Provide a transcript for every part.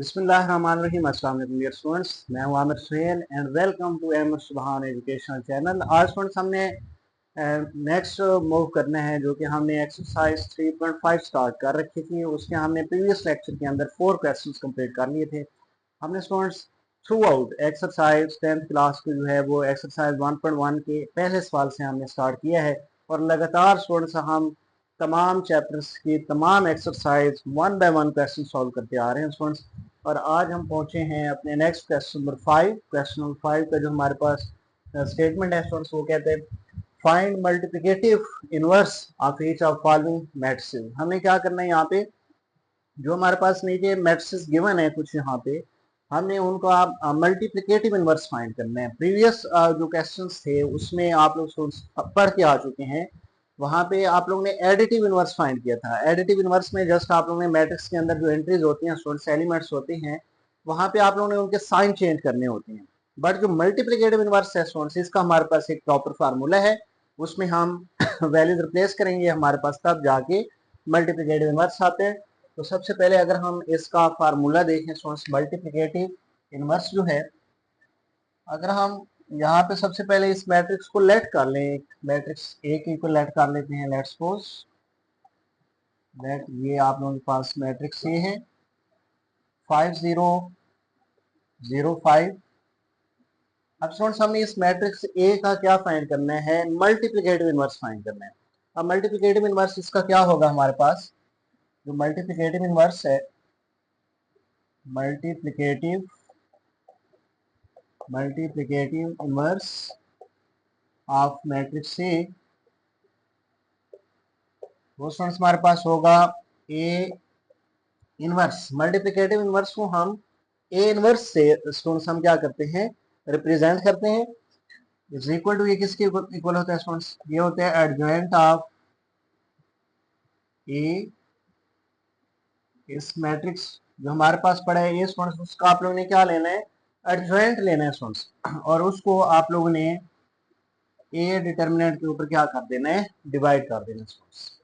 बिस्मिल्लाहिर्रहमानिर्रहीम। अस्सलाम वालेकुम डियर स्टूडेंट्स, मैं हूं Aamir Suhail and welcome to Ahmad Subhan educational channel. आज स्टूडेंट्स हमने नेक्स्ट मूव करना है, जो कि हमने एक्सरसाइज 3.5 स्टार्ट कर रखी थी। उसके हमने प्रीवियस लेक्चर के अंदर 4 क्वेश्चंस कंप्लीट कर लिए थे। हमने students through out exercise 10th class की जो है वो एक्सरसाइज 1.1 के पहले सवाल से हमने स्टार्ट किया है और लगातार स्टूडेंट्स हम तमाम चैप्टर्स की तमाम एक्सरसाइज 1 बाय 1 क्वेश्चन सॉल्व करते आ रहे हैं स्टूडेंट्स। और आज हम पहुंचे हैं अपने next question number 5। Question number 5 का जो हमारे पास स्टेटमेंट है स्टूडेंट्स, वो कहते हैं find multiplicative inverse of each of following matrices. हमें क्या करना है, यहाँ पे जो हमारे पास नीचे मैट्रिसेस गिवन है कुछ, यहाँ पे हमने उनको आप मल्टीप्लिकेटिव इनवर्स फाइंड करना है। प्रीवियस जो क्वेश्चंस थे उसमें आप लोग पढ़ के आ चुके हैं। वहां पे आप लोगों ने एडिटिव इनवर्स फाइंड किया था। एडिटिव इनवर्स में जस्ट आप लोगों ने मैट्रिक्स के अंदर जो एंट्रीज होती हैं, स्टूडेंट्स एलिमेंट्स होते हैं, वहां पे आप लोगों ने उनके साइन चेंज करने होते हैं। बट जो मल्टीप्लिकेटिव इनवर्स है स्टूडेंट्स, इसका हमारे पास एक प्रॉपर फार्मूला है। उसमें हम वैल्यूज रिप्लेस करेंगे, हमारे पास तब जाके मल्टीप्लिकेटिव इनवर्स आते हैं। तो सबसे पहले अगर हम इसका फार्मूला देखें स्टूडेंट्स, मल्टीप्लिकेटिव इनवर्स जो है, अगर हम यहाँ पे सबसे पहले इस मैट्रिक्स को लेट कर लें, मैट्रिक्स ए को लेट कर लेते हैं। लेट्स सपोज लेट ये आप लोगों के पास मैट्रिक्स ए है 5 0 0 5। अब स्टूडेंट्स हमने इस मैट्रिक्स ए का क्या फाइंड करना है, मल्टीप्लिकेटिव इनवर्स फाइंड करना है। अब मल्टीप्लिकेटिव इनवर्स इसका क्या होगा, हमारे पास जो मल्टीप्लिकेटिव इनवर्स है, multiplicative inverse of matrix A, वो स्टूडेंट्स हमारे पास होगा ए इनवर्स। मल्टीप्लिकेटिव इनवर्स को हम ए इनवर्स से स्टूडेंट्स हम क्या करते हैं, रिप्रेजेंट करते हैं। इज इक्वल टू, ये किसके इक्वल होता है स्टूडेंट्स, ये होता है एडजॉइंट ऑफ ए इस मैट्रिक्स जो हमारे पास पड़ा है ये स्टूडेंट्स, उसका आप लोगों ने क्या लेना है, एडजॉइंट लेना है स्टूडेंट्स। और उसको आप लोगों ने ए डिटर्मिनेंट के ऊपर क्या कर देना है, डिवाइड कर देना students.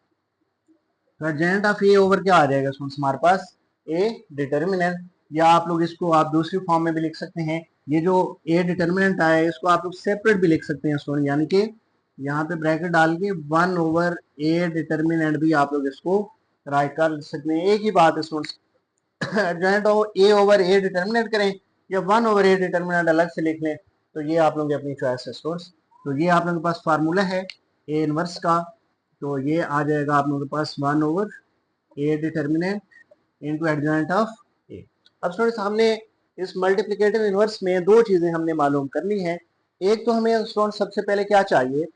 Adjoint of A over क्या आ जाएगा स्टूडेंट्स, हमारे पास ए डिटर्मिनेंट, या आप लोग इसको आप दूसरी फॉर्म में भी लिख सकते हैं। ये जो ए डिटर्मिनेंट आया है इसको आप लोग सेपरेट भी लिख सकते हैं स्टूडेंट, यानी कि यहाँ पे ब्रैकेट डाल के 1 ओवर ए डिटर्मिनेंट भी आप लोग इसको राइट कर सकते हैं। एक ही बात है students, adjoint A over A determinant करें या 1 ओवर ए डिटर्मिनेंट अलग से लिख लें, तो ये आप लोगों की अपनी चॉइस है स्टूडेंट्स। तो ये आप लोगों के पास फार्मूला है ए इनवर्स का, तो ये आ जाएगा आप लोगों के पास 1 over A determinant into adjoint of A. अब स्टूडेंट्स हमने इस मल्टीप्लिकेटिव इनवर्स में दो चीजें हमने मालूम करनी है। एक तो हमें स्टूडेंट्स सबसे पहले क्या चाहिए,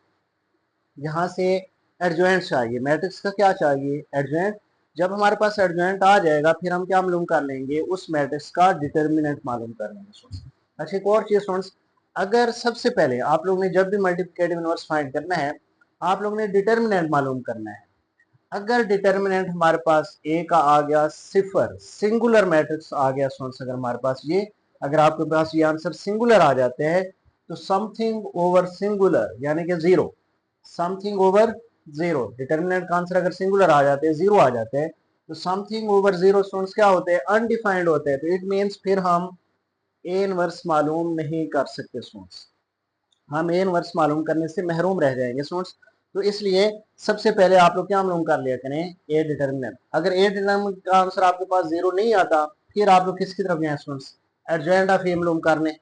यहाँ से एडजॉइंट चाहिए, मैट्रिक्स का क्या चाहिए, एडजॉइंट। जब हमारे पास एडजॉइंट आ जाएगा फिर हम क्या मालूम कर लेंगे, उस मैट्रिक्स का डिटर्मिनेंट मालूम कर लेंगे। अच्छा, एक और चीज स्टूडेंट्स, अगर सबसे पहले आप लोगों ने जब भी मल्टीप्लिकेटिव इनवर्स फाइंड करना है, आप लोगों ने डिटर्मिनेंट मालूम करना है। अगर डिटर्मिनेंट हमारे पास ए का आ गया सिफर, सिंगुलर मैट्रिक्स आ गया स्टूडेंट्स, अगर हमारे पास ये, अगर आपके पास ये आंसर सिंगुलर आ जाते हैं, तो समथिंग ओवर सिंगुलर यानी कि zero, something over zero, determinant का आंसर अगर सिंगुलर आ जाते हैं, जीरो आ जाते हैं, तो समथिंग ओवर जीरो स्टूडेंट्स क्या होते हैं, अनडिफाइंड होते हैं। तो इट मीन्स फिर हम ए इनवर्स मालूम नहीं कर सकते स्टूडेंट्स, हम ए इनवर्स मालूम करने से महरूम रह जाएंगे स्टूडेंट्स। तो इसलिए सबसे पहले आप लोग क्या मालूम कर लिया करें, ए डिटर्मिनेंट। अगर ए डिटर्मिनेंट का आंसर आपके पास जीरो नहीं आता, फिर आप लोग किसकी तरफ जाए स्टूडेंट्स, एडजॉइंट ऑफ ए मालूम करने।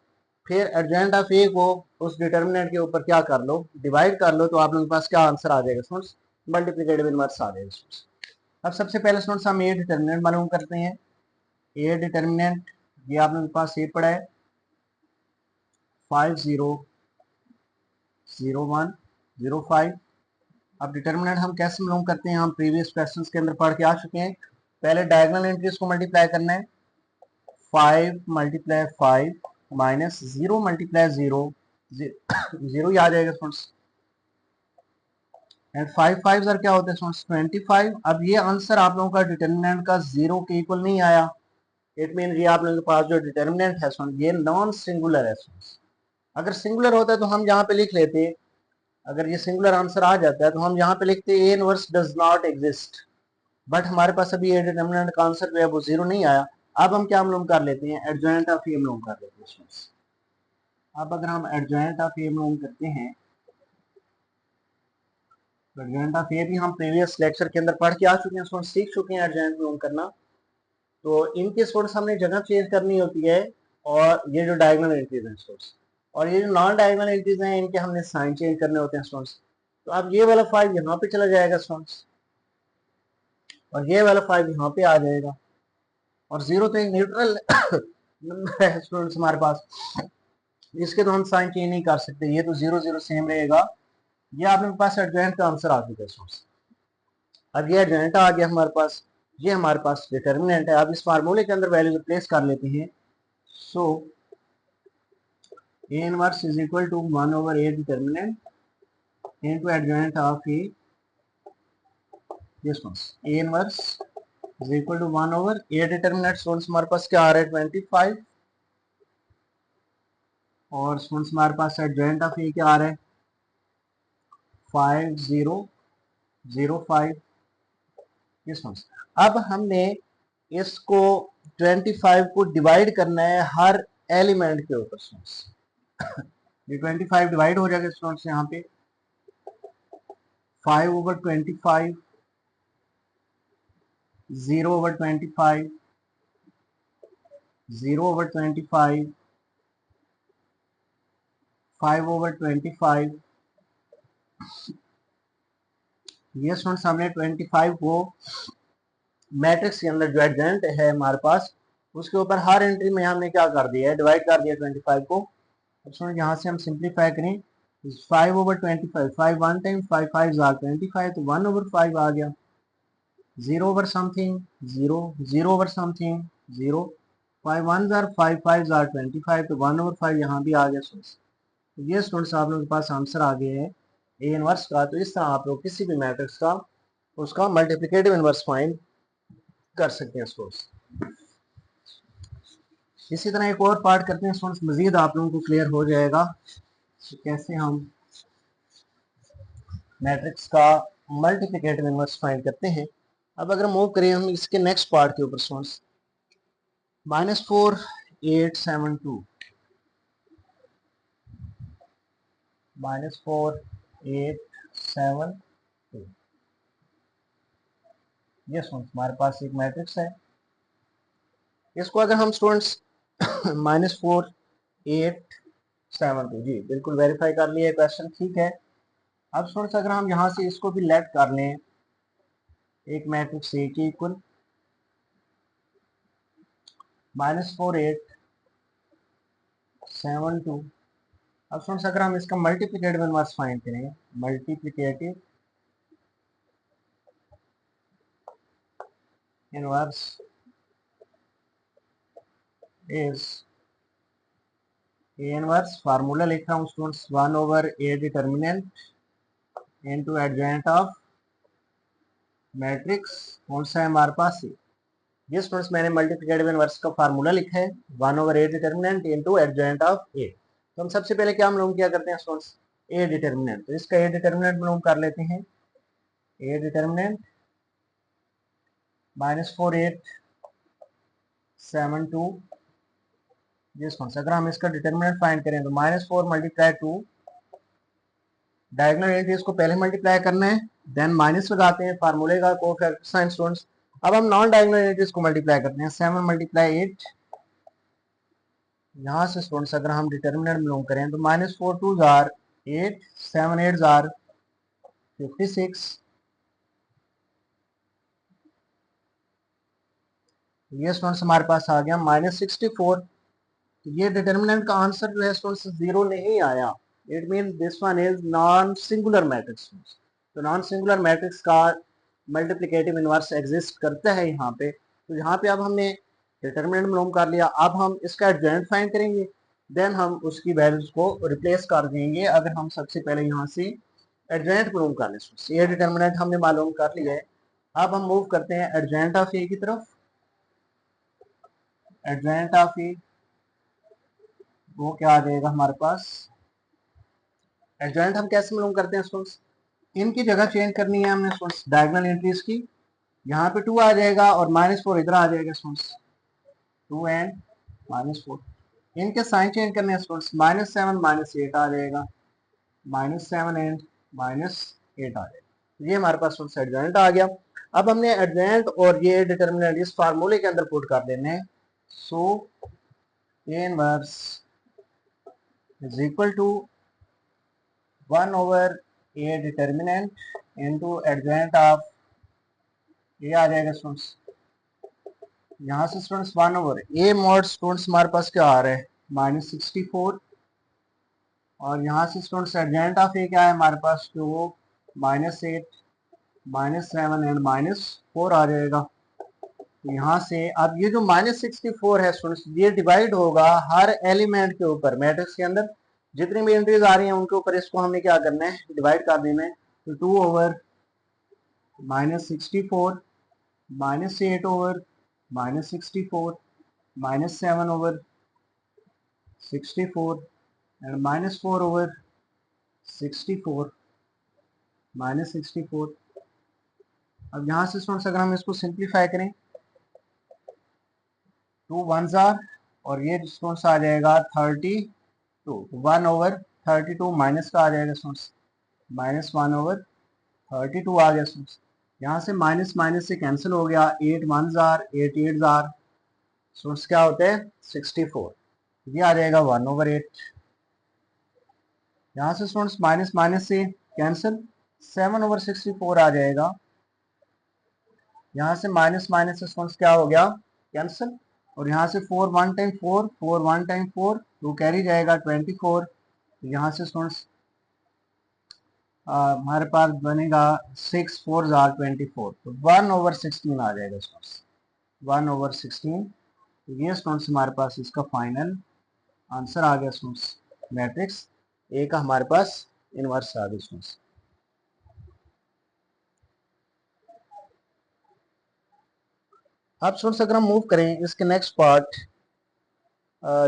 फिर एडजॉइंट ऑफ ए को उस डिटर्मिनेंट के ऊपर क्या कर लो, डिवाइड कर लो, तो आप लोगों के पास क्या आंसर आ जाएगा स्टूडेंट्स, मल्टीप्लिकेटिव इनवर्स आ जाएगा स्टूडेंट्स। अब सबसे पहले स्टूडेंट्स हम ए डिटर्मिनेंट मालूम करते हैं। ए डिटर्मिनेंट ये आप लोगों के पास ए पड़ा है 5 0 0 1 0 5। अब डिटर्मिनेंट हम कैसे मालूम करते हैं, हम प्रीवियस क्वेश्चंस के अंदर पढ़ के आ चुके हैं। पहले डायगोनल एंट्रीज को मल्टीप्लाई करना है, 5 मल्टीप्लाई 5 माइनस 0 मल्टीप्लाई 0, 0 ही आ जाएगा स्टूडेंट्स। एंड 5 5 सर क्या होता है स्टूडेंट्स, 25। अब ये आंसर आप लोगों का डिटर्मिनेंट का 0 के इक्वल नहीं आया, इट मीन ये आप लोगों के पास जो डिटर्मिनेंट है स्टूडेंट, ये नॉन सिंगुलर है स्टूडेंट्स। अगर सिंगुलर होता है तो हम यहाँ पे लिख लेते, अगर ये सिंगुलर आंसर आ जाता है तो हम यहाँ पे लिखते A inverse does not exist. But हमारे पास अभी ये डिटर्मिनेंट का आंसर जो है वो जीरो नहीं आया। अब हम क्या मालूम कर लेते हैं, एडजॉइंट ऑफ ए मालूम कर लेते हैं। अब अगर हम एडजॉइंट ऑफ ए मालूम करते हैं, एडजॉइंट ऑफ ए भी हम प्रीवियस लेक्चर के अंदर पढ़ के आ चुके हैं, सीख चुके हैं एडजॉइंट मालूम करना। तो इनके स्टूडेंट्स हमने जगह चेंज करनी होती है, और ये जो डायगोनल एंट्रीज हैं स्टूडेंट्स, और ये जो नॉन डायगोनल एंट्रीज हैं, इनके हमने साइन चेंज करने होते हैं स्टूडेंट्स। तो अब ये वाला 5 यहाँ पे चला जाएगा स्टूडेंट्स, और ये वाला 5 यहाँ पे आ जाएगा, और 0 तो एक न्यूट्रल नंबर है स्टूडेंट्स हमारे पास, इसके तो हम साइन चेंज नहीं कर सकते, ये तो 0 0 सेम रहेगा। ये आपके पास एडजॉइंट का आंसर आ चुका है स्टूडेंट्स। अब ये एडजॉइंट आ गया हमारे पास, ये हमारे पास डिटर्मिनेंट है। अब इस फार्मूले के अंदर वैल्यू रिप्लेस कर लेते हैं। So A inverse is equal to 1 over A determinant into adjoint of A, this one A inverse is equal to 1 over A determinant. Students हमारे पास क्या आ रहा है 25, और स्टूडेंट्स हमारे पास एडजॉइंट ऑफ ए क्या आ रहा है 5 0 0 5। दिस वन अब हमने इसको 25 को डिवाइड करना है हर एलिमेंट के ऊपर स्टूडेंट्स। ये 25 डिवाइड हो जाएगा स्टूडेंट्स यहाँ पे 5 ओवर 25, 0 ओवर 25, 0 ओवर 25, 5 ओवर 25। ये स्टूडेंट्स हमने 25 को मैट्रिक्स के अंदर जो एडजॉइंट है हमारे पास, उसके ऊपर हर एंट्री में हमने क्या कर दिया है, डिवाइड कर दिया 25 को। अब स्टूडेंट यहाँ से हम सिंप्लीफाई करें, 5 ओवर 25, 5 वन टाइम, 5 5 25, तो 1 ओवर 5 आ गया, 0 over something 0, 0 over something 0, 5 one jar 5 5 jar 25, तो 1 ओवर 5 यहाँ भी आ गया। तो ये स्टूडेंट्स आप लोगों के पास आंसर आ गया है ए इनवर्स का। तो इस तरह आप लोग किसी भी मैट्रिक्स का उसका मल्टीप्लिकेटिव इनवर्स फाइंड कर सकते हैं स्टूडेंट्स। इसी तरह एक और पार्ट करते हैं स्टूडेंट्स, मजीद आप लोगों को क्लियर हो जाएगा कि कैसे हम मैट्रिक्स का मल्टीप्लिकेटिव इनवर्स फाइंड करते हैं। अब अगर मूव करें हम इसके नेक्स्ट पार्ट के ऊपर स्टूडेंट्स, -4 8 7 2, -4 8 7 2। ये स्टूडेंट्स हमारे पास एक मैट्रिक्स है। इसको अगर हम स्टूडेंट्स -4 8 7 2, जी बिल्कुल वेरीफाई कर लिया क्वेश्चन, ठीक है। अब स्टूडेंट्स अगर हम यहाँ से इसको भी लेट कर लें एक मैट्रिक्स ए की इक्वल -4 8 7 2। अब स्टूडेंट्स अगर हम इसका मल्टीप्लिकेटिव इनवर्स फाइंड करें, multiplicative inverse is A inverse, formula लिख रहा हूँ students, 1 over A determinant into adjoint of matrix, कौन सा है हमारे पास ये स्टूडेंट्स मैंने मल्टीप्लिकेटिव इनवर्स का फार्मूला लिखा है 1 over A determinant into adjoint of A. तो हम सबसे पहले क्या मालूम किया करते हैं स्टूडेंट्स, ए डिटर्मिनेंट। तो इसका ए डिटर्मिनेंट मालूम कर लेते हैं, ए डिटर्मिनेंट -4 8 7 2। जिस अगर हम इसका डिटर्मिनेंट फाइंड करें तो -4 मल्टीप्लाई 2, डायगोनल एंट्रीज को पहले मल्टीप्लाई करना है, देन माइनस लगाते हैं फार्मूले का कोएफिशिएंट साइन स्टूडेंट्स। अब हम नॉन डायगोनल एंट्रीज को मल्टीप्लाई करते हैं, 7 मल्टीप्लाई 8। यहाँ से स्टूडेंट्स अगर हम डिटर्मिनेंट मालूम करें तो -4 2 जार 8, 7 8 जार 56। ये स्टूडेंट्स हमारे पास आ गया -64। ये डिटर्मिनेंट का आंसर जो है स्टूडेंट्स 0 नहीं आया, it mean this one is non singular matrix. तो नॉन सिंगुलर मैट्रिक्स का मल्टीप्लिकेटिव इनवर्स एग्जिस्ट करता है यहाँ पे। तो यहाँ पे अब हमने डिटर्मिनेंट मालूम कर लिया, अब हम इसका एडजॉइंट फाइंड करेंगे, देन हम उसकी वैल्यूज को रिप्लेस कर देंगे। अगर हम सबसे पहले यहाँ से एडजॉइंट मालूम कर लें, ये डिटर्मिनेंट हमने मालूम कर लिया है। अब हम मूव करते हैं एडजॉइंट ऑफ ए की तरफ। एडजॉइंट ऑफ ए वो क्या आ जाएगा हमारे पास, एडजॉइंट हम कैसे मालूम करते हैं स्टूडेंट्स, इनकी जगह चेंज करनी है हमने स्टूडेंट्स डायगोनल एंट्रीज की। यहाँ पे 2 आ जाएगा और -4 इधर आ जाएगा स्टूडेंट्स। 2 एंड -4। इनके साइन चेंज करने हैं स्टूडेंट्स, -7 -8 आ जाएगा, -7 एंड -8 आ जाएगा। ये हमारे पास स्टूडेंट्स एडजॉइंट आ गया। अब हमने एडजॉइंट और ये डिटर्मिनेंट इस फार्मूले के अंदर पुट कर देने हैं। So A inverse is equal to 1 over A determinant into adjoint of ये आ जाएगा स्टूडेंट्स। यहाँ से students 1 over A mod students हमारे पास क्या आ रहा है -64, और यहाँ से स्टूडेंट्स एडजॉइंट ऑफ ए क्या है हमारे पास, तो वो -8 -7 एंड -4 आ जाएगा। यहाँ से अब ये जो -64 है स्टूडेंट्स, ये डिवाइड होगा हर एलिमेंट के ऊपर। मैट्रिक्स के अंदर जितनी भी एंट्रीज आ रही हैं उनके ऊपर इसको हमने क्या करना है, डिवाइड कर देना है। तो 2 over -64 -8 over -64 -7 over 64 and -4 over 64 -64। अब यहाँ से स्टूडेंट्स अगर हम इसको सिंप्लीफाई करें, 2 1s आर, और ये स्टूडेंट्स आ जाएगा 32, 1 ओवर 32 माइनस का आ जाएगा स्टूडेंट्स, -1 ओवर 32 आ गया स्टूडेंट्स। यहाँ से माइनस माइनस से कैंसिल हो गया, 8 1s are 8 8s are students क्या होते हैं 64, ये आ जाएगा 1 ओवर 8। यहाँ से स्टूडेंट्स माइनस माइनस से कैंसिल, 7 ओवर 64 आ जाएगा। यहाँ से माइनस माइनस से स्टूडेंट्स क्या हो गया कैंसिल, और यहाँ से 4 1 टाइम 4 4 1 टाइम 4 तो कैरी जाएगा 24। यहाँ से स्टूडेंट्स हमारे पास बनेगा 6 4 आर 24, तो 1 ओवर 16 आ जाएगा स्टूडेंट्स, 1 ओवर 16। तो ये स्टूडेंट्स हमारे पास इसका फाइनल आंसर आ गया स्टूडेंट्स, मैट्रिक्स ए का हमारे पास इनवर्स आ गया स्टूडेंट्स। अब स्टूडेंट्स अगर हम मूव करें इसके नेक्स्ट पार्ट,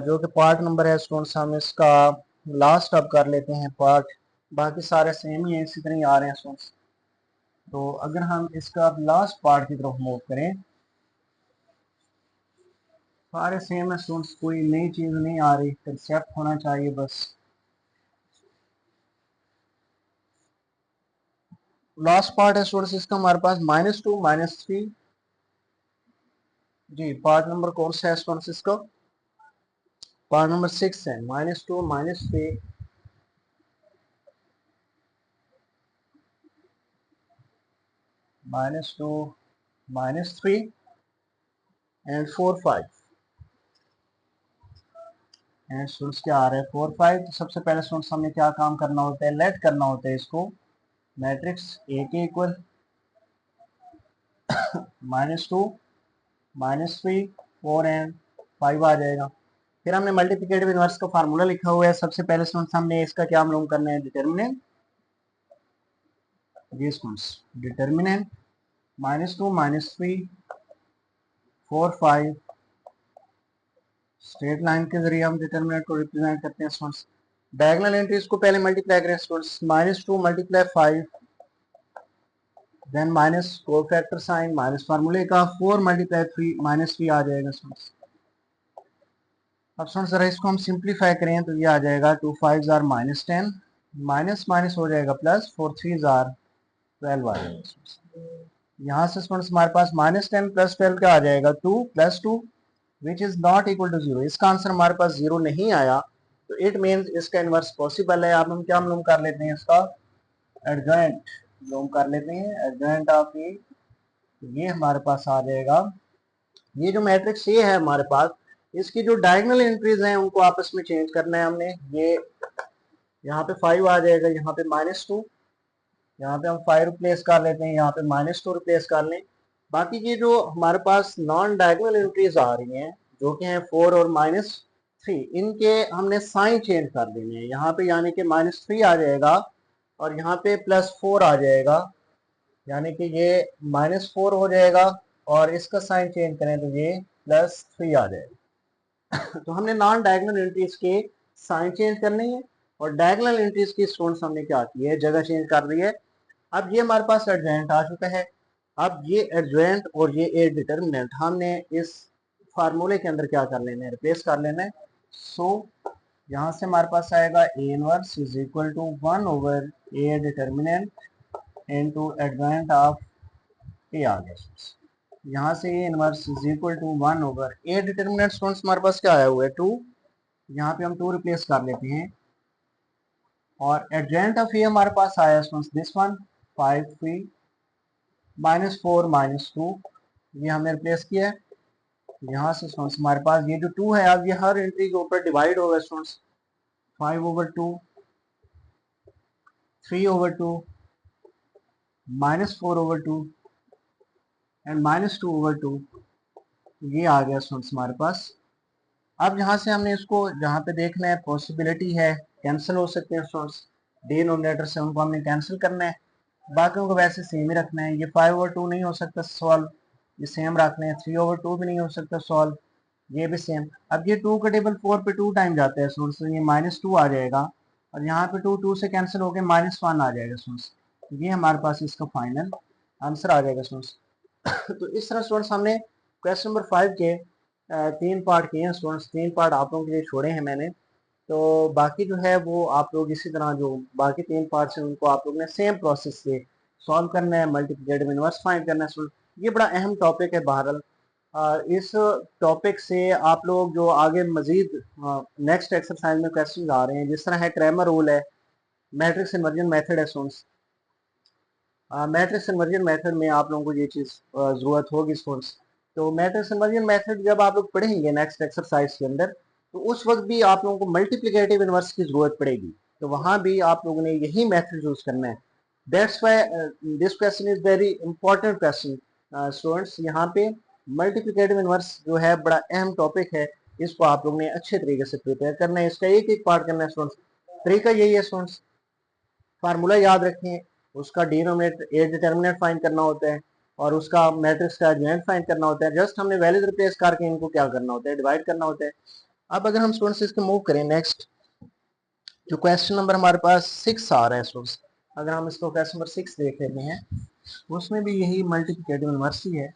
जो कि पार्ट नंबर है स्टूडेंट्स, हम इसका लास्ट अब कर लेते हैं पार्ट, बाकी सारे सेम ही हैं, इसी तरह ही आ रहे हैं स्टूडेंट्स। तो अगर हम इसका लास्ट पार्ट की तरफ मूव करें, सारे सेम है स्टूडेंट्स, कोई नई चीज़ नहीं आ रही, कंसेप्ट होना चाहिए बस। लास्ट पार्ट है स्टूडेंट्स इसका हमारे पास -2 -3। जी पार्ट नंबर कौन सा है स्टूडेंट्स इसका, पार्ट नंबर 6 है, -2 -3 -2 -3 एंड 4 5 एंड स्टूडेंट्स क्या आ रहा है 4 5। तो सबसे पहले स्टूडेंट्स हमें क्या काम करना होता है, लेट करना होता है इसको मैट्रिक्स ए के इक्वल, -2 -3 4 एंड 5 आ जाएगा। फिर हमने मल्टीप्लिकेटिव इनवर्स का फार्मूला लिखा हुआ है। सबसे पहले स्टूडेंट्स हमने इसका क्या मालूम करना है, डिटर्मिनेंट। जी स्टूडेंट्स डिटर्मिनेंट -2 -3 4 5 स्ट्रेट लाइन के जरिए हम डिटर्मिनेंट को रिप्रेजेंट करते हैं स्टूडेंट्स। डायगोनल एंट्रीज को पहले मल्टीप्लाई करें स्टूडेंट्स, -2 × 5 देन माइनस को फैक्टर साइन माइनस फार्मूले का 4 × 3 -3 आ जाएगा स्टूडेंट्स। अब स्टूडेंट्स जरा इसको हम सिंप्लीफाई करें तो ये आ जाएगा 2 5s आर -10, माइनस माइनस हो जाएगा प्लस, 4 3s आर 12 आ जाएगा। यहाँ से स्टूडेंट्स हमारे पास -10 + 12 क्या आ जाएगा 2 + 2 which is not equal to 0। इसका आंसर हमारे पास 0 नहीं आया, तो इट मीन्स इसका इनवर्स पॉसिबल है। अब हम क्या मालूम कर लेते हैं, इसका एडजॉइंट मालूम कर लेते हैं, एडजॉइंट ऑफ ए। ये हमारे पास आ जाएगा, ये जो मैट्रिक्स ये है हमारे पास, इसकी जो डायगोनल एंट्रीज हैं उनको आपस में चेंज करना है हमने। ये यहाँ पे 5 आ जाएगा, यहाँ पे -2, यहाँ पे हम 5 रिप्लेस कर लेते हैं, यहाँ पे -2 रिप्लेस कर लें। बाकी ये जो हमारे पास नॉन डायगोनल एंट्रीज आ रही हैं जो कि हैं 4 और -3, इनके हमने साइन चेंज कर देने हैं। यहाँ पे यानी कि -3 आ जाएगा और यहाँ पे +4 आ जाएगा, यानी कि ये -4 हो जाएगा, और इसका साइन चेंज करें तो ये +3 आ जाएगा। तो हमने नॉन डायगोनल एंट्रीज के साइन चेंज करने हैं, और डायगोनल एंट्रीज की स्टूडेंट्स हमने क्या की है, जगह चेंज कर दी है। अब ये हमारे पास एडजॉइंट आ चुका है। अब ये एडजॉइंट और ये ए डिटर्मिनेंट हमने इस फार्मूले के अंदर क्या कर लेना है, रिप्लेस कर लेना है। सो यहाँ से हमारे पास आएगा A inverse is equal to 1 over A determinant into adjoint of A आ गया। यहाँ से A inverse is equal to 1 over A determinant students हमारे पास क्या आया हुआ है 2, यहाँ पे हम 2 रिप्लेस कर लेते हैं और एडजॉइंट ऑफ ए हमारे पास आया स्टूडेंट्स दिस वन 5 -4 -2, ये हमने रिप्लेस किया है। यहाँ से स्टूडेंट्स हमारे पास ये जो 2 है अब ये हर एंट्री के ऊपर डिवाइड होगा स्टूडेंट्स 5/2 3/2 -4/2 एंड -2/2, ये आ गया स्टूडेंट्स हमारे पास। अब यहाँ से हमने इसको जहाँ पे देखना है पॉसिबिलिटी है कैंसिल हो सकते हैं स्टूडेंट्स, डिनोमिनेटर से उनको हमने कैंसिल करना है, बाकियों को वैसे सेम ही रखना है। ये 5/2 नहीं हो सकता सॉल्व, ये सेम रखना है। 3/2 भी नहीं हो सकता सॉल्व, ये भी सेम। अब ये 2 का टेबल 4 पे 2 टाइम जाता है स्टूडेंट्स, तो ये -2 आ जाएगा और यहाँ पे 2 से कैंसिल होकर -1 आ जाएगा स्टूडेंट्स। ये हमारे पास इसका फाइनल आंसर आ जाएगा स्टूडेंट्स। तो इस तरह स्टूडेंट्स हमने क्वेश्चन नंबर 5 के 3 पार्ट किए हैं स्टूडेंट्स, 3 पार्ट आप लोगों के लिए छोड़े हैं मैंने। तो बाकी जो है वो आप लोग इसी तरह जो बाकी 3 पार्ट्स हैं उनको आप लोग ने सेम प्रोसेस से सॉल्व करना है, मल्टीप्लिकेटिव इनवर्स फाइंड करना है। ये बड़ा अहम टॉपिक है बहरहाल। इस टॉपिक से आप लोग जो आगे मजीद नेक्स्ट एक्सरसाइज में क्वेश्चन आ रहे हैं, जिस तरह है क्रैमर रूल है, मैट्रिक्स इन्वर्जन मेथड है स्टूडेंट्स। मैट्रिक्स इन्वर्जन मेथड में आप लोगों को ये चीज़ ज़रूरत होगी स्टूडेंट्स। तो मैट्रिक्स इन्वर्जन मेथड जब आप लोग पढ़ेंगे नेक्स्ट एक्सरसाइज के अंदर, तो उस वक्त भी आप लोगों को मल्टीप्लिकेटिव इनवर्स की ज़रूरत पड़ेगी, तो वहाँ भी आप लोगों ने यही मेथड यूज़ करना है। That's why this question is very important question students. यहाँ पे मल्टीप्लिकेटिव इनवर्स जो है बड़ा अहम टॉपिक है, इसको आप लोगों ने अच्छे तरीके से प्रिपेयर करना है, इसका एक एक पार्ट करना है स्टूडेंट्स। तरीका यही है स्टूडेंट्स, फार्मूला याद रखें, उसका डिनोमिनेटर ए डिटर्मिनेंट फाइंड करना होता है और उसका मैट्रिक्स का एडजॉइंट फाइंड करना होता है। जस्ट हमने वैल्यूज रिप्लेस करके इनको क्या करना होता है, डिवाइड करना होता है। अब अगर हम स्टूडेंट्स इसको मूव करें नेक्स्ट, जो क्वेश्चन नंबर हमारे पास 6 आ रहा है स्टूडेंट्स, अगर हम इसको क्वेश्चन नंबर 6 देख लेते हैं, उसमें भी यही मल्टीप्लिकेटिव इनवर्स ही है।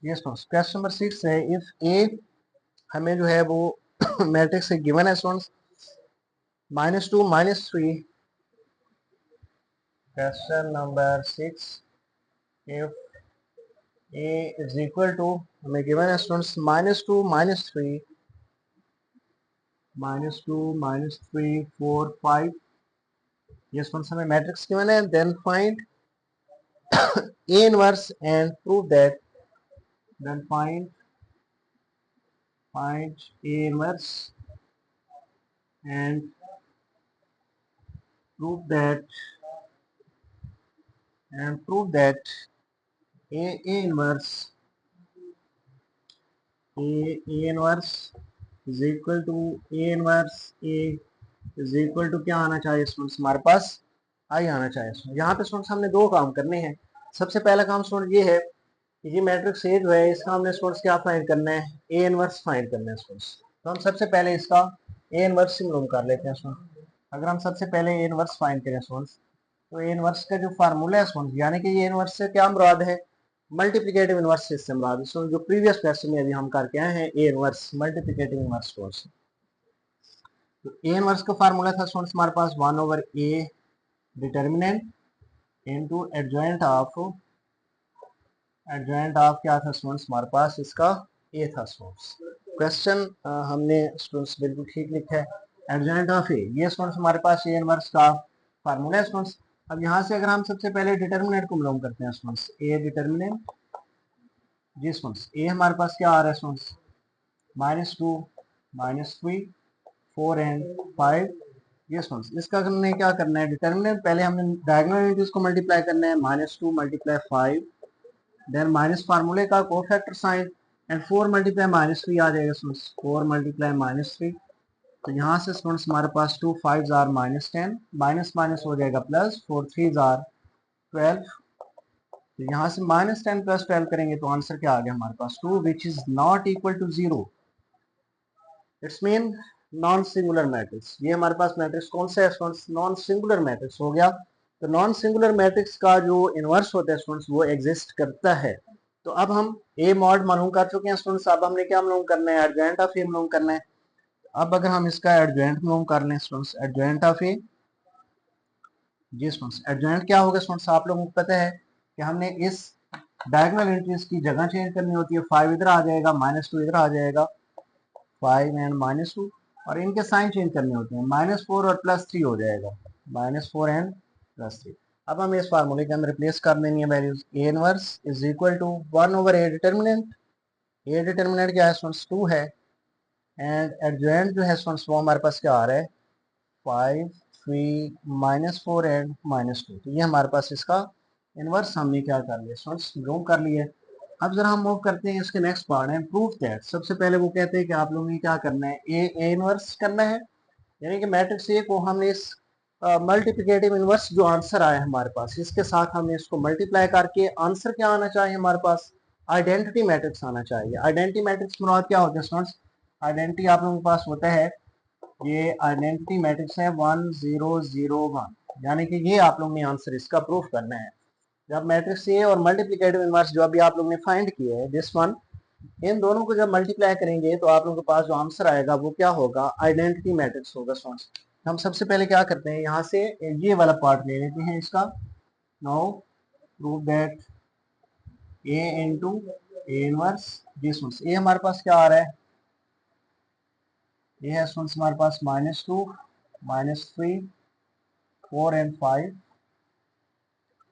यस स्टूडेंट्स, क्वेश्चन नंबर 6 है इफ ए हमें जो है वो मैट्रिक्स से गिवन है students -2 -3। Question number 6 if a is equal to हमें गिवन है स्टूडेंट्स -2 -3 4 5, ये स्टूडेंट्स हमें मैट्रिक्स गिवन है। Then find a inverse and prove that, then find a inverse and prove that a inverse is equal to a inverse a is equal to क्या आना चाहिए students, हमारे पास आई आना चाहिए। यहाँ पे स्टूडेंट्स हमने 2 काम करने हैं। सबसे पहला काम स्टूडेंट ये है कि ये मैट्रिक्स ए जो है इसका हमने स्टूडेंट्स क्या फाइंड करना है, ए इनवर्स फाइंड करना है स्टूडेंट्स। तो हम सबसे पहले इसका ए इनवर्स से मालूम कर लेते हैं स्टूडेंट्स। अगर हम सबसे पहले ए इनवर्स फाइंड करें स्टूडेंट्स, तो ए इनवर्स का जो फार्मूला है स्टूडेंट्स, यानी कि ये इनवर्स से क्या मुराद है, मल्टीप्लिकेटिव इनवर्स से मुराद है। जो प्रीवियस क्वेश्चन में अभी हम करके आए हैं A inverse multiplicative inverse students. तो ए इनवर्स का फार्मूला था स्टूडेंट्स हमारे पास 1 over A determinant into adjoint of क्या था स्टूडेंट्स हमारे पास, इसका ए था स्टूडेंट्स। क्वेश्चन हमने स्टूडेंट्स बिल्कुल ठीक लिखा है, एडजॉइंट ऑफ ए, ये स्टूडेंट्स हमारे पास ए इनवर्स का फार्मूला है स्टूडेंट्स। अब यहाँ से अगर हम सबसे पहले डिटर्मिनेंट को मालूम करते हैं स्टूडेंट्स, ए डिटर्मिनेंट, जी स्टूडेंट्स ए हमारे पास क्या आ रहा है स्टूडेंट्स -2 -3 4 एंड 5। ये स्टूडेंट्स इसका हमने क्या करना है, डिटर्मिनेंट पहले हमने डायगोनल एंट्रीज को मल्टीप्लाई करना है, -2 × 5, देन माइनस फार्मूले का कोफैक्टर साइन एंड 4 × -3 आ जाएगा स्टूडेंट्स, 4 × -3। तो यहाँ से स्टूडेंट्स हमारे पास 2 5s are -10, माइनस माइनस हो जाएगा प्लस, 4 3s are 12। तो यहाँ से -10 + 12 करेंगे तो आंसर क्या आ गया हमारे पास 2 which is not equal to 0। It's mean non singular matrix. ये हमारे पास मैट्रिक्स कौन सा है स्टूडेंट्स, नॉन सिंगुलर मैट्रिक्स हो गया। तो नॉन सिंगुलर मैट्रिक्स का जो इनवर्स होता है स्टूडेंट्स वो एग्जिस्ट करता है। तो अब हम ए मॉड मालूम कर चुके हैं स्टूडेंट्स, अब हमने क्या मालूम करना है, एडजॉइंट ऑफ ए मालूम करना है। अब अगर हम इसका एडजॉइंट मालूम कर लें स्टूडेंट्स, एडजॉइंट ऑफ ए, जी स्टूडेंट्स एडजॉइंट क्या होगा स्टूडेंट्स, आप लोगों को पता है कि हमने इस डायगोनल एंट्रीज की जगह चेंज करनी होती है। 5 इधर आ जाएगा, -2 इधर आ जाएगा, 5 एंड -2, और इनके साइन चेंज करने होते हैं, -4 और +3 हो जाएगा, -4 एंड +3। अब हमें इस फार्मूले के अंदर रिप्लेस कर देनी है values. A inverse is equal to 1/a determinant, A determinant क्या है स्टूडेंट्स 2 है, एंड एडजॉइंट जो है स्टूडेंट्स वो हमारे पास क्या आ रहा है 5, 3, -4 एंड -2। तो ये हमारे पास इसका इनवर्स हमने क्या कर लिया स्टूडेंट्स, ड्रॉ कर लिया। अब जरा हम मूव करते हैं इसके नेक्स्ट पार्ट है प्रूफ दैट। सबसे पहले वो कहते हैं कि आप लोगों ने क्या करना है, ए इनवर्स करना है, यानी कि मैट्रिक्स ए को हमने इस मल्टीप्लिकेटिव इनवर्स जो आंसर आया हमारे पास इसके साथ हमने इसको मल्टीप्लाई करके आंसर क्या आना चाहिए हमारे पास, आइडेंटिटी मैट्रिक्स आना चाहिए। आइडेंटिटी मैट्रिक्स मुराद क्या होता है स्टूडेंट्स, आइडेंटिटी आप लोगों के पास होता है, ये आइडेंटिटी मैट्रिक्स है 1 0 0 1, यानी कि ये आप लोग ने आंसर इसका प्रूफ करना है। जब मैट्रिक्स ए और मल्टीप्लिकेटिव इनवर्स जो अभी आप लोग ने फाइंड किया है दिस वन, इन दोनों को जब मल्टीप्लाई करेंगे तो आप लोगों के पास जो आंसर आएगा वो क्या होगा, आइडेंटिटी मैट्रिक्स होगा स्टूडेंट्स। हम सबसे पहले क्या करते हैं, यहाँ से ये वाला पार्ट ले लेते हैं इसका। Now prove that A into A inverse, this one, A हमारे पास क्या आ रहा है, ये है स्टूडेंट्स हमारे पास -2, -3, 4 एंड 5,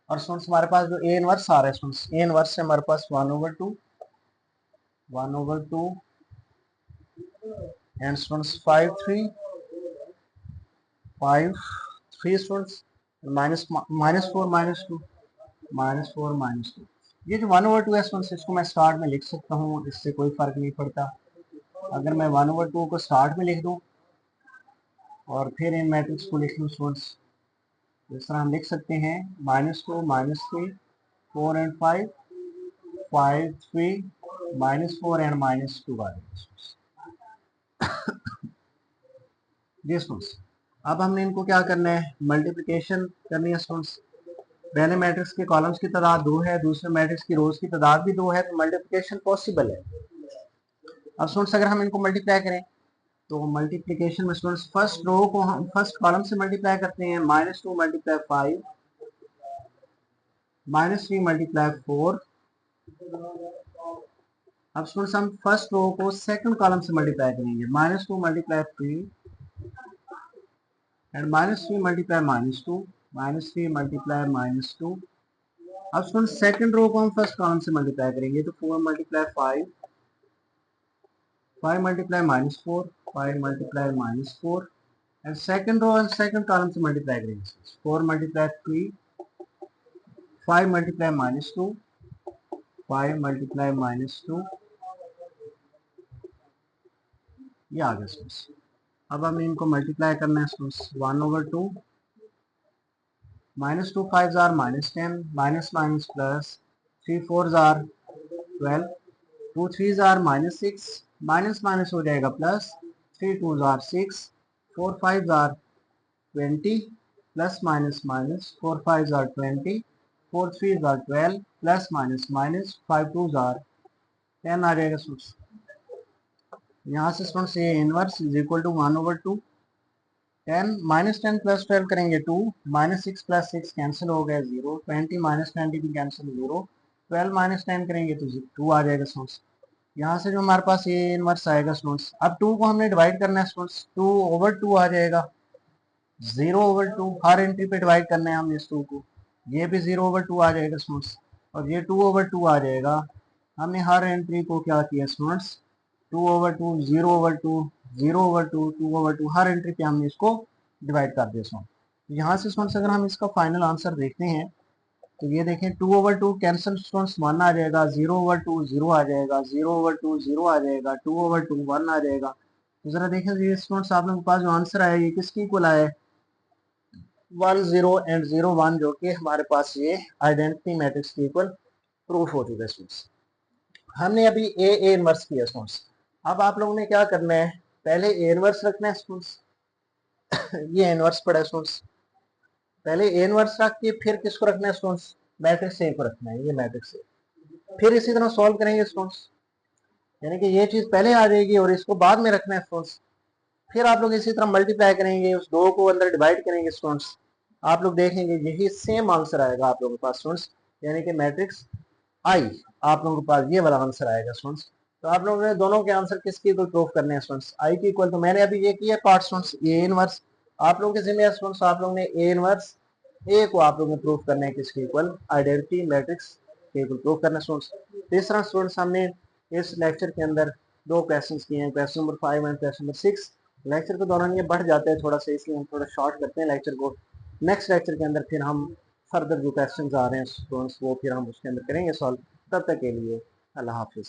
और स्टूडेंट्स हमारे पास जो ए इनवर्स आ रहा है स्टूडेंट्स, ए इनवर्स से हमारे पास 1/2 एंड स्टूडेंट्स 5 3 5 3 स्टूडेंट्स -4 -2 -4 -2। ये जो 1/2 है स्टूडेंट्स इसको मैं स्टार्ट में लिख सकता हूँ, इससे कोई फर्क नहीं पड़ता। अगर मैं 1/2 को स्टार्ट में लिख दूँ और फिर इन मैट्रिक्स को लिख लूँ स्टूडेंट्स, इस तरह हम लिख सकते हैं -2 -3 4 एंड 5 5 3 -4 एंड -2 आ जी स्टूडेंट्स। अब हमने इनको क्या करना है, मल्टीप्लिकेशन करनी है स्टूडेंट्स। पहले मैट्रिक्स के कॉलम्स की तादाद 2 है, दूसरे मैट्रिक्स की रोज की तादाद भी 2 है, तो मल्टीप्लिकेशन पॉसिबल है। अब स्टूडेंट्स अगर हम इनको मल्टीप्लाई करें तो मल्टीप्लिकेशन में स्टूडेंट्स फर्स्ट रो को हम फर्स्ट कॉलम से मल्टीप्लाई करते हैं, -2 मल्टीप्लाई 5, -3 मल्टीप्लाई 4। अब स्टूडेंट्स हम फर्स्ट रो को सेकंड कॉलम से मल्टीप्लाई करेंगे, -2 मल्टीप्लाई 3 एंड -3 मल्टीप्लाई -2, -3 मल्टीप्लाई -2। अब स्टूडेंट्स सेकंड रो को हम फर्स्ट कॉलम से मल्टीप्लाई करेंगे, तो 4 multiply 5, 5 multiply -4, 5 multiply -4, and second row and second column से मल्टीप्लाई करेंगे, 4 मल्टीप्लाई 3, 5 मल्टीप्लाई -2, 5 मल्टीप्लाई -2, ये आ गया स्टूडेंट्स। अब हमें इनको मल्टीप्लाई करना है students, 1/2 -2 5 are -10, minus minus plus, 3 4 are 12, 2 3 are -6, minus minus हो जाएगा plus, 3 2 are 6, 4 5 are 20, plus minus minus, 4 5 are 20, 4 3 are 12, plus minus minus, 5 2 are 10 आ जाएगा स्टूडेंट्स। यहाँ से स्टूडेंट्स ये inverse is equal to 1/2 10 -10 plus 12 करेंगे 2, -6 प्लस 6 कैंसिल हो गया 0, 20 -20 भी कैंसिल 0, 12 -10 करेंगे तो 2 आ जाएगा स्टूडेंट्स। यहाँ से जो हमारे पास ये इनवर्स आएगा स्टूडेंट्स, अब 2 को हमने डिवाइड करना है स्टूडेंट्स, 2/2 आ जाएगा, 0/2 हर एंट्री पे डिवाइड करना है हमने इस 2 को, ये भी 0/2 आ जाएगा स्टूडेंट्स, और ये 2/2 आ जाएगा। हमने हर एंट्री को क्या किया स्टूडेंट्स, 2/2 0/2 0/2 2/2 हर एंट्री पे हमने इसको डिवाइड कर दिया स्टूडेंट्स। यहाँ से स्टूडेंट्स अगर हम इसका फाइनल आंसर देखते हैं तो ये देखें 2/2 कैंसिल स्टूडेंट्स 1 आ जाएगा, 0/2 0 आ जाएगा, 0/2 0 आ जाएगा, 2/2 1 आ जाएगा। तो जरा देखें ये स्टूडेंट्स आप लोगों के पास जो आंसर आया ये किसकी इक्वल आया है, 1 0 एंड 0 1, जो कि हमारे पास ये आइडेंटिटी मैट्रिक्स की इक्वल प्रूफ हो चुका है स्टूडेंट्स। हमने अभी ए इनवर्स किया स्टूडेंट्स। अब आप लोगों ने क्या करना है, पहले ए इनवर्स रखना है स्टूडेंट्स ये इनवर्स पड़ा है स्टूडेंट्स, पहले ए इनवर्स रख के फिर किसको रखना है स्टूडेंट्स, मैट्रिक्स ए को रखना है, ये मैट्रिक्स ए। फिर इसी तरह सॉल्व करेंगे स्टूडेंट्स, यानी कि ये चीज पहले आ जाएगी और इसको बाद में रखना है स्टूडेंट्स। फिर आप लोग इसी तरह मल्टीप्लाई करेंगे, उस दो को अंदर डिवाइड करेंगे स्टूडेंट्स, आप लोग देखेंगे यही सेम आंसर आएगा आप लोगों के पास स्टूडेंट्स, यानी कि मैट्रिक्स आई आप लोगों के पास ये वाला आंसर आएगा स्टूडेंट्स। तो आप लोगों ने दोनों के आंसर किसके इक्वल प्रूव करने हैं स्टूडेंट्स, आई के इक्वल। तो मैंने अभी ये किया पार्ट स्टूडेंट्स, ए इनवर्स आप लोगों के जिम्मे है स्टूडेंट्स, आप लोगों ने ए इनवर्स ए को आप लोगों ने प्रूव करना है किसके इक्वल, आइडेंटिटी मैट्रिक्स के इक्वल प्रूव करना है स्टूडेंट्स। तीसरा स्टूडेंट्स हमने इस लेक्चर के अंदर दो क्वेश्चन किए हैं, question number 5 and question number 6। Lecture के दौरान ये बढ़ जाते हैं थोड़ा सा, इसलिए हम थोड़ा शॉर्ट करते हैं लेक्चर को। नेक्स्ट लेक्चर के अंदर फिर हम फर्दर जो क्वेश्चन आ रहे हैं स्टूडेंट्स वो फिर हम उसके अंदर करेंगे सॉल्व। तब तक के लिए अल्लाह हाफिज़।